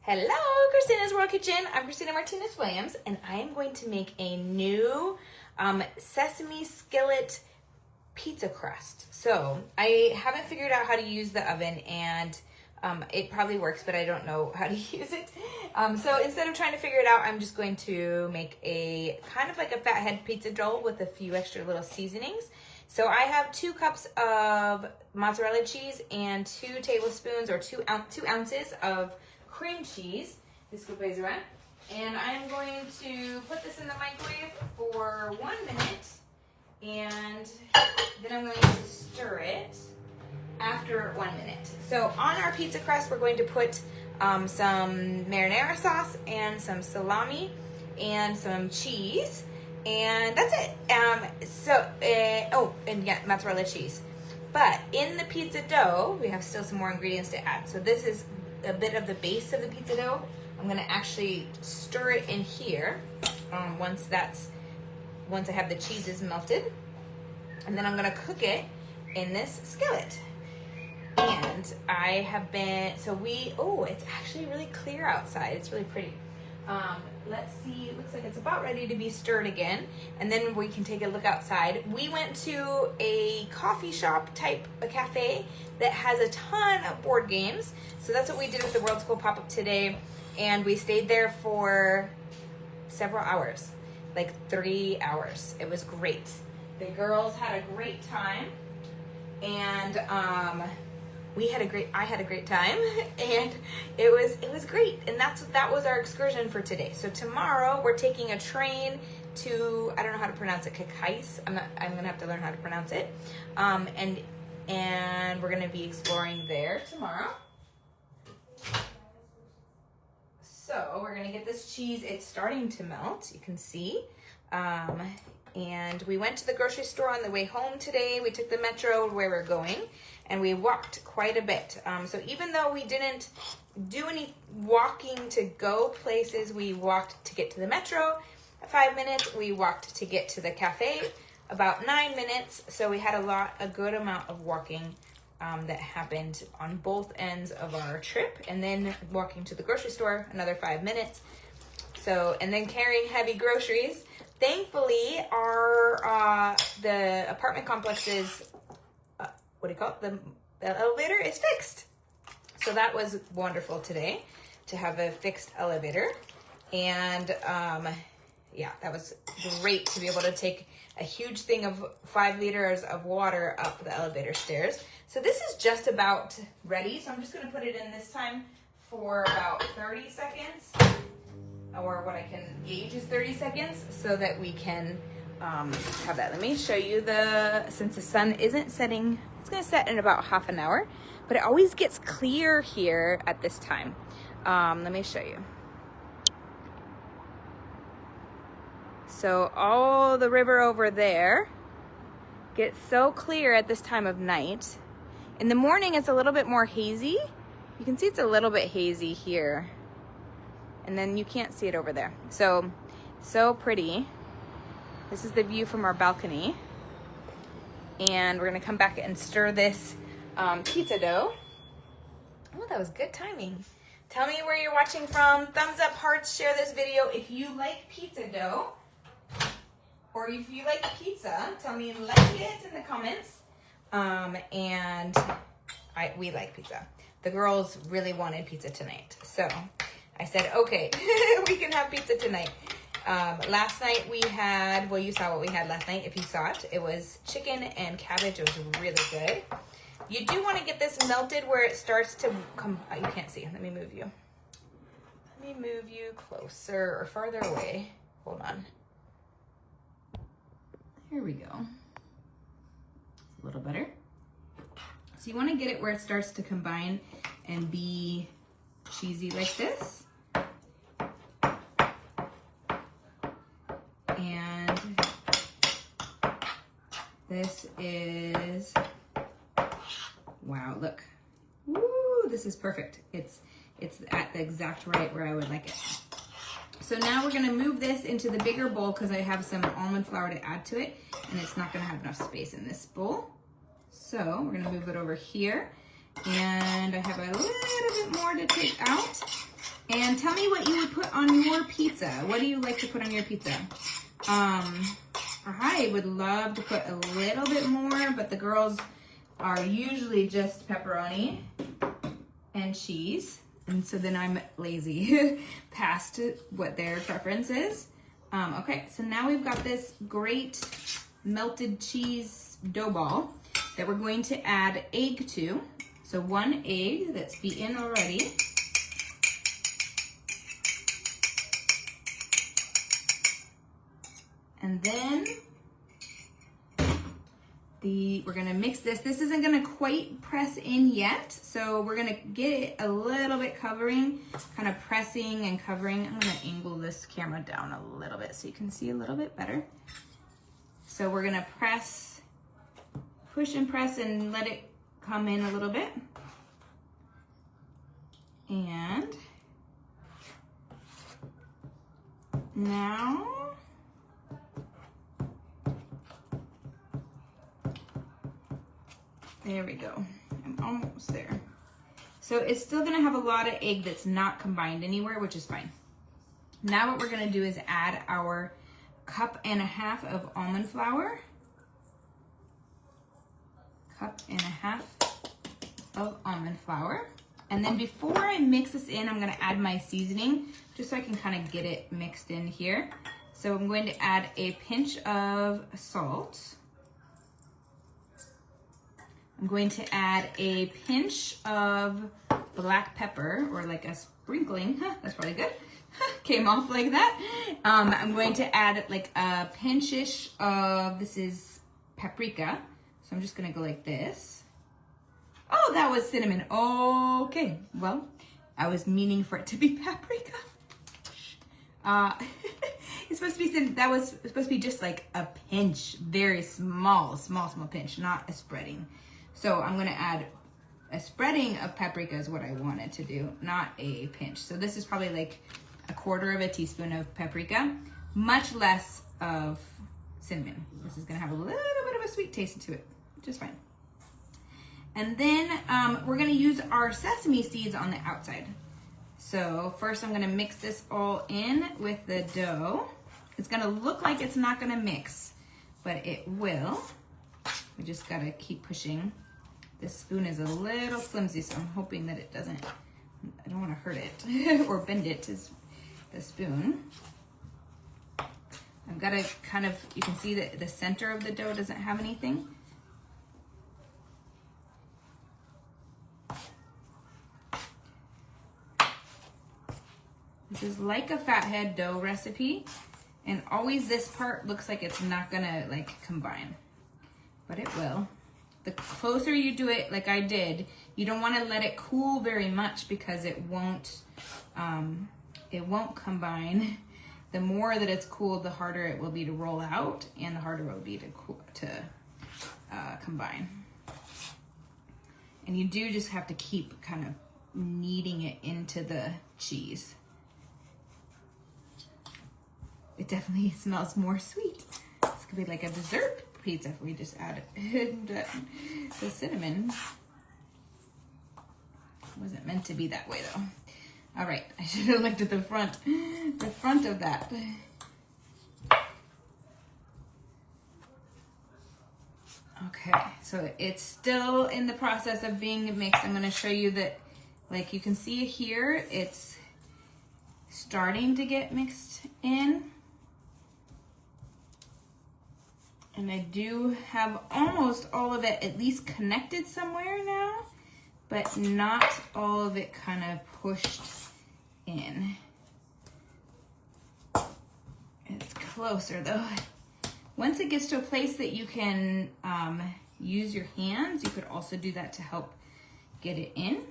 Hello, Christina's World Kitchen. I'm Christina Martinez-Williams, and I am going to make a new sesame skillet pizza crust. So I haven't figured out how to use the oven, and it probably works, but I don't know how to use it. So instead of trying to figure it out, I'm just going to make a kind of like a fathead pizza dough with a few extra little seasonings. So I have 2 cups of mozzarella cheese and 2 tablespoons or 2 ounces of cream cheese. Disculpe, Zora. And I'm going to put this in the microwave for 1 minute, and then I'm going to stir it after 1 minute. So on our pizza crust, we're going to put some marinara sauce and some salami and some cheese, and that's it. And mozzarella cheese. But in the pizza dough, we have still some more ingredients to add. So this is a bit of the base of the pizza dough. I'm gonna actually stir it in here once I have the cheeses melted, and then I'm gonna cook it in this skillet. And I have been, it's actually really clear outside. It's really pretty. Let's see, it looks like it's about ready to be stirred again, and then we can take a look outside. We went to a coffee shop type, a cafe that has a ton of board games. So that's what we did with the World School Pop-Up today, and we stayed there for several hours, like 3 hours. It was great. The girls had a great time, and I had a great time, and it was great. And that was our excursion for today. So tomorrow we're taking a train to, I don't know how to pronounce it, Kekais. I'm gonna have to learn how to pronounce it. And we're gonna be exploring there tomorrow. So we're gonna get this cheese. It's starting to melt, you can see. And we went to the grocery store on the way home today. We took the metro where we're going, and we walked quite a bit. So even though we didn't do any walking to go places, we walked to get to the metro 5 minutes. We walked to get to the cafe about 9 minutes. So we had a good amount of walking that happened on both ends of our trip. And then walking to the grocery store, another 5 minutes. So, and then carrying heavy groceries. Thankfully, the apartment complex's, the elevator is fixed. So that was wonderful today to have a fixed elevator. And that was great to be able to take a huge thing of 5 liters of water up the elevator stairs. So this is just about ready. So I'm just gonna put it in this time for about 30 seconds. Or what I can gauge is 30 seconds, so that we can have that. Let me show you since the sun isn't setting, it's gonna set in about half an hour, but it always gets clear here at this time. Let me show you. So all the river over there gets so clear at this time of night. In the morning, it's a little bit more hazy. You can see it's a little bit hazy here. And then you can't see it over there. So pretty. This is the view from our balcony. And we're gonna come back and stir this pizza dough. Oh, that was good timing. Tell me where you're watching from. Thumbs up, hearts, share this video if you like pizza dough. Or if you like pizza, tell me like it in the comments. We like pizza. The girls really wanted pizza tonight. So I said, okay, we can have pizza tonight. Last night we had, you saw what we had last night if you saw it. It was chicken and cabbage. It was really good. You do want to get this melted where it starts to come, you can't see. Let me move you. Let me move you closer or farther away. Hold on. Here we go. A little better. So you want to get it where it starts to combine and be cheesy like this. And this is, wow, look. Woo, this is perfect. It's at the exact right where I would like it. So now we're gonna move this into the bigger bowl because I have some almond flour to add to it, and it's not gonna have enough space in this bowl. So we're gonna move it over here, and I have a little bit more to take out. And tell me what you would put on your pizza. What do you like to put on your pizza? I would love to put a little bit more, but the girls are usually just pepperoni and cheese. And so then I'm lazy past what their preference is. Okay, so now we've got this great melted cheese dough ball that we're going to add egg to. So 1 egg that's beaten already. And then we're gonna mix this. This isn't gonna quite press in yet, so we're gonna get it a little bit covering, kind of pressing and covering. I'm gonna angle this camera down a little bit so you can see a little bit better. So we're gonna press, push and press and let it come in a little bit. And now, there we go. I'm almost there. So it's still gonna have a lot of egg that's not combined anywhere, which is fine. Now what we're gonna do is add our 1.5 cups of almond flour. 1.5 cups of almond flour. And then before I mix this in, I'm gonna add my seasoning, just so I can kind of get it mixed in here. So I'm going to add a pinch of salt. I'm going to add a pinch of black pepper, or like a sprinkling. That's probably good. Came off like that. I'm going to add like a pinch-ish of, this is paprika. So I'm just gonna go like this. Oh, that was cinnamon. Okay, well, I was meaning for it to be paprika. It's supposed to be cinnamon. That was supposed to be just like a pinch, very small pinch, not a spreading. So I'm gonna add a spreading of paprika is what I wanted to do, not a pinch. So this is probably like 1/4 teaspoon of paprika, much less of cinnamon. This is gonna have a little bit of a sweet taste to it, which is fine. And then we're gonna use our sesame seeds on the outside. So first I'm gonna mix this all in with the dough. It's gonna look like it's not gonna mix, but it will. We just gotta keep pushing. This spoon is a little flimsy, so I'm hoping that it doesn't, I don't wanna hurt it or bend it to the spoon. I've gotta kind of, you can see that the center of the dough doesn't have anything. This is like a fathead dough recipe, and always this part looks like it's not gonna like combine, but it will. The closer you do it, like I did, you don't want to let it cool very much because it won't combine. The more that it's cooled, the harder it will be to roll out, and the harder it will be to combine. And you do just have to keep kind of kneading it into the cheese. It definitely smells more sweet. This could be like a dessert pizza if we just add the cinnamon. It wasn't meant to be that way though. All right, I should have looked at the front of that. Okay, so it's still in the process of being mixed. I'm gonna show you that, like you can see here, it's starting to get mixed in. And I do have almost all of it at least connected somewhere now, but not all of it kind of pushed in. It's closer though. Once it gets to a place that you can use your hands, you could also do that to help get it in.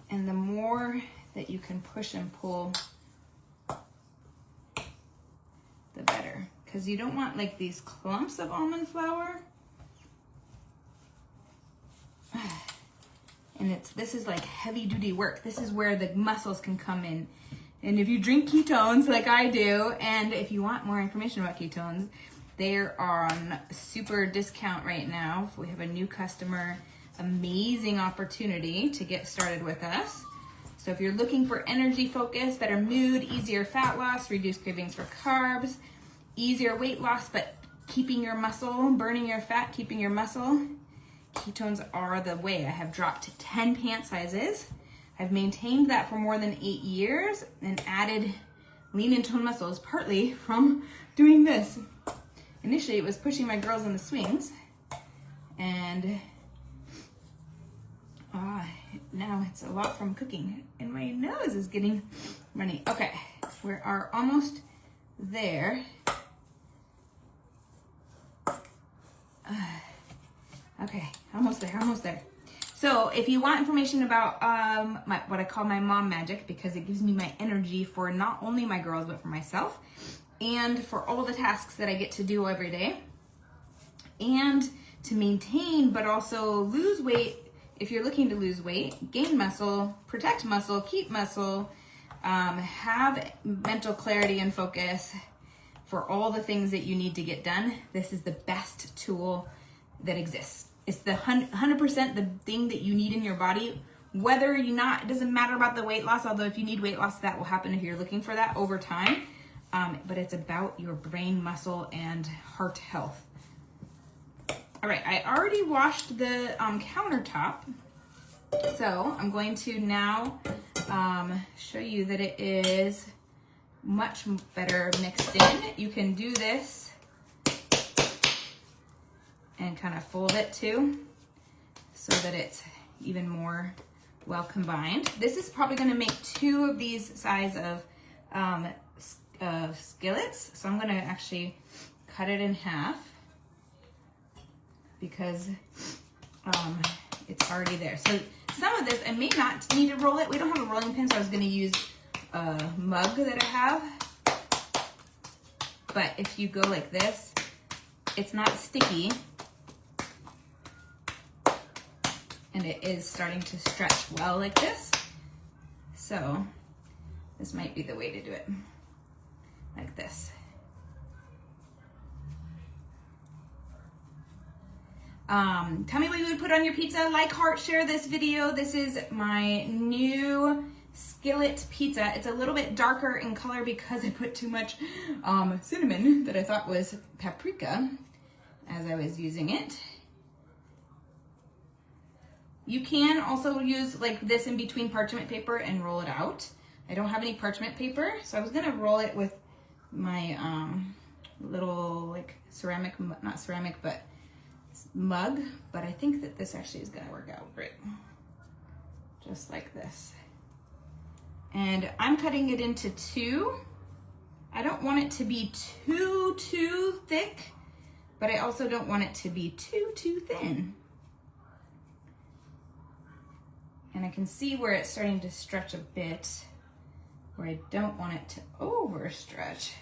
And the more that you can push and pull, the better, because you don't want like these clumps of almond flour. And this is like heavy duty work. This is where the muscles can come in. And if you drink ketones like I do, and if you want more information about ketones, they are on super discount right now. We have a new customer amazing opportunity to get started with us. So if you're looking for energy focus, better mood, easier fat loss, reduced cravings for carbs, easier weight loss, but keeping your muscle, burning your fat, keeping your muscle, ketones are the way. I have dropped 10 pant sizes. I've maintained that for more than 8 years and added lean and toned muscles partly from doing this. Initially, it was pushing my girls in the swings, and now it's a lot from cooking, and my nose is getting runny. Okay, we are almost there. Okay, almost there. So if you want information about what I call my mom magic, because it gives me my energy for not only my girls, but for myself, and for all the tasks that I get to do every day, and to maintain, but also lose weight. If you're looking to lose weight, gain muscle, protect muscle, keep muscle, have mental clarity and focus for all the things that you need to get done, this is the best tool that exists. It's the 100% the thing that you need in your body, whether you're not, it doesn't matter about the weight loss, although if you need weight loss, that will happen if you're looking for that over time. But it's about your brain, muscle, and heart health. All right, I already washed the countertop, so I'm going to now show you that it is much better mixed in. You can do this and kind of fold it too, so that it's even more well combined. This is probably going to make 2 of these size of skillets, so I'm going to actually cut it in half, because it's already there. So some of this, I may not need to roll it. We don't have a rolling pin, so I was gonna use a mug that I have. But if you go like this, it's not sticky. And it is starting to stretch well like this. So this might be the way to do it, like this. Tell me what you would put on your pizza. Like, heart, share this video. This is my new skillet pizza. It's a little bit darker in color because I put too much cinnamon that I thought was paprika as I was using it. You can also use like this in between parchment paper and roll it out. I don't have any parchment paper, so I was gonna roll it with my little like ceramic, not ceramic, but mug, but I think that this actually is gonna work out great. Just like this. And I'm cutting it into 2. I don't want it to be too thick, but I also don't want it to be too thin. And I can see where it's starting to stretch a bit, where I don't want it to overstretch.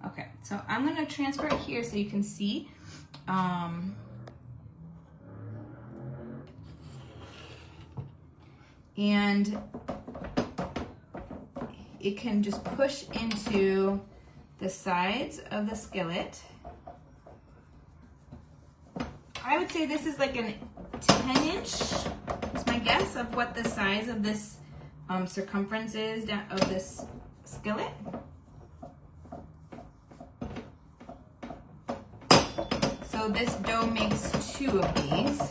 Okay, so I'm gonna transfer it here so you can see. And it can just push into the sides of the skillet. I would say this is like an 10-inch, is my guess, of what the size of this circumference is of this skillet. So this dough makes 2 of these.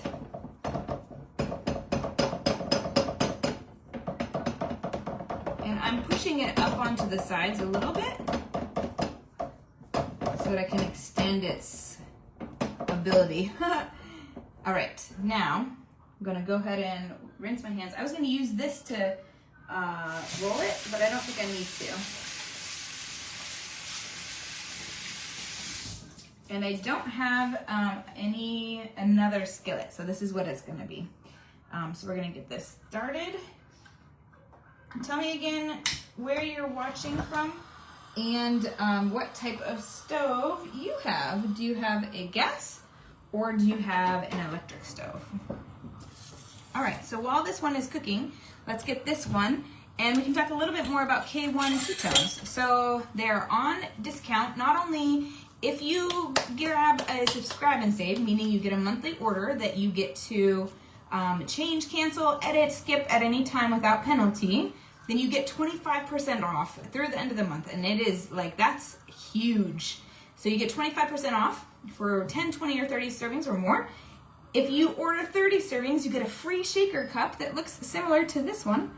And I'm pushing it up onto the sides a little bit so that I can extend its ability. All right, now I'm gonna go ahead and rinse my hands. I was gonna use this to roll it, but I don't think I need to. And I don't have another skillet, so this is what it's gonna be. So we're gonna get this started. Tell me again where you're watching from and what type of stove you have. Do you have a gas or do you have an electric stove? All right, so while this one is cooking, let's get this one, and we can talk a little bit more about K1 ketones. So they're on discount, not only if you grab a subscribe and save, meaning you get a monthly order that you get to change, cancel, edit, skip at any time without penalty, then you get 25% off through the end of the month. And it is like, that's huge. So you get 25% off for 10, 20, or 30 servings or more. If you order 30 servings, you get a free shaker cup that looks similar to this one.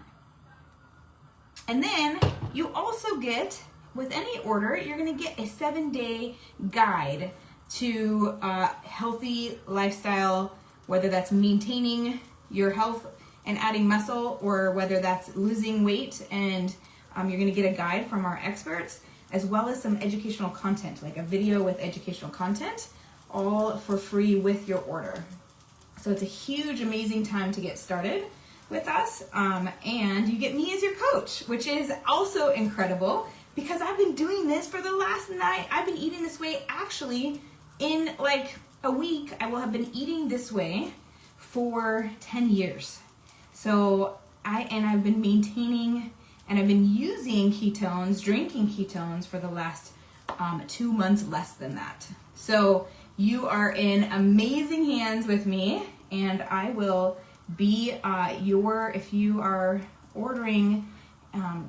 And then you also get, with any order, you're gonna get a 7-day guide to healthy lifestyle, whether that's maintaining your health and adding muscle, or whether that's losing weight, and you're gonna get a guide from our experts, as well as some educational content, like a video with educational content, all for free with your order. So it's a huge, amazing time to get started with us, and you get me as your coach, which is also incredible, because I've been doing this for the last night. I've been eating this way, actually, in like a week, I will have been eating this way for 10 years. So I've been maintaining, and I've been using ketones, drinking ketones for the last 2 months, less than that. So you are in amazing hands with me, and I will be if you are ordering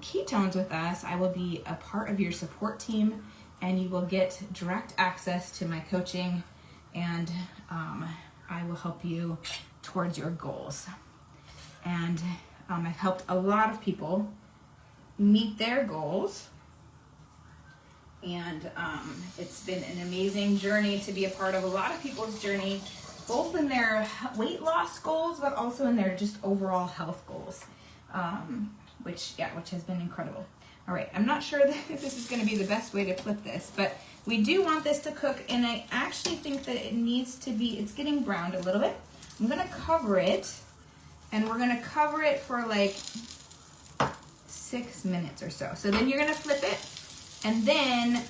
ketones with us, I will be a part of your support team, and you will get direct access to my coaching, and I will help you towards your goals. And I've helped a lot of people meet their goals, and it's been an amazing journey to be a part of a lot of people's journey, both in their weight loss goals, but also in their just overall health goals, which has been incredible. All right, I'm not sure that this is going to be the best way to flip this, but we do want this to cook, and I actually think that it needs to be, it's getting browned a little bit. I'm going to cover it, and we're going to cover it for like 6 minutes or so. So then you're going to flip it, and then,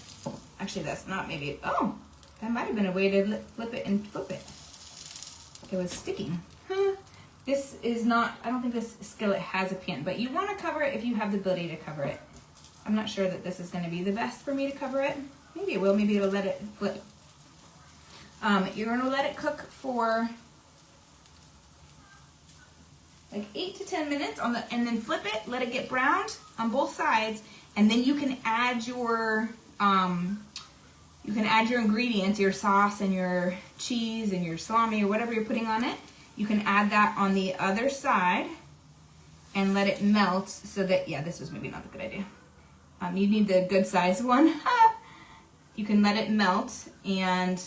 actually that's not maybe, oh, that might have been a way to flip it and flip it. It was sticking. This is not, I don't think this skillet has a pan, but you want to cover it if you have the ability to cover it. I'm not sure that this is going to be the best for me to cover it. Maybe it will, maybe it'll let it flip. You're going to let it cook for like 8 to 10 minutes and then flip it, let it get browned on both sides, and then you can add your ingredients, your sauce and your cheese and your salami or whatever you're putting on it. You can add that on the other side and let it melt, so that, yeah, this was maybe not a good idea. You need the good size one. You can let it melt, and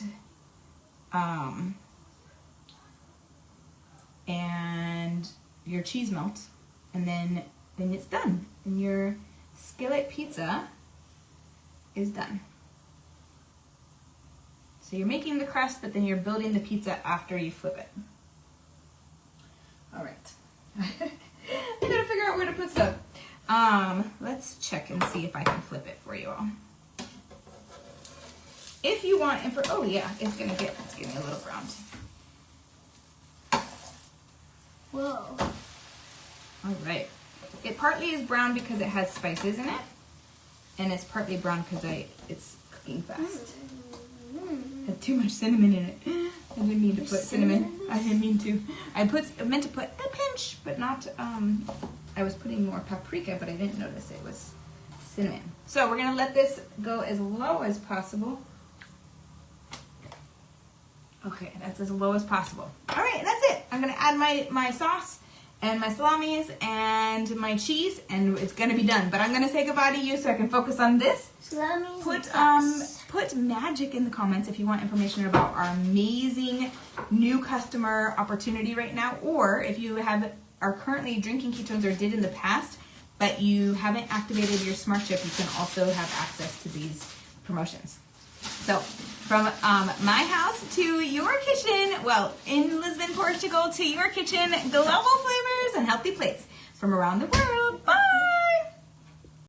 your cheese melts, and then it's done, and your skillet pizza is done. So you're making the crust, but then you're building the pizza after you flip it. All right. I gotta figure out where to put stuff. Let's check and see if I can flip it for you all. If you want, oh yeah, it's getting a little browned. Whoa. All right. It partly is brown because it has spices in it, and it's partly brown because it's cooking fast. It had too much cinnamon in it. I didn't mean to put cinnamon. I didn't mean to. I meant to put a pinch, but not, I was putting more paprika, but I didn't notice it was cinnamon. So we're gonna let this go as low as possible. Okay, that's as low as possible. All right, that's it. I'm gonna add my sauce and my salamis and my cheese, and it's gonna be done. But I'm gonna say goodbye to you so I can focus on this. Salamis. Put magic in the comments if you want information about our amazing new customer opportunity right now, or if you are currently drinking ketones or did in the past, but you haven't activated your smart chip, you can also have access to these promotions. So from my house to your kitchen, well, in Lisbon, Portugal, to your kitchen, global flavors and healthy plates from around the world.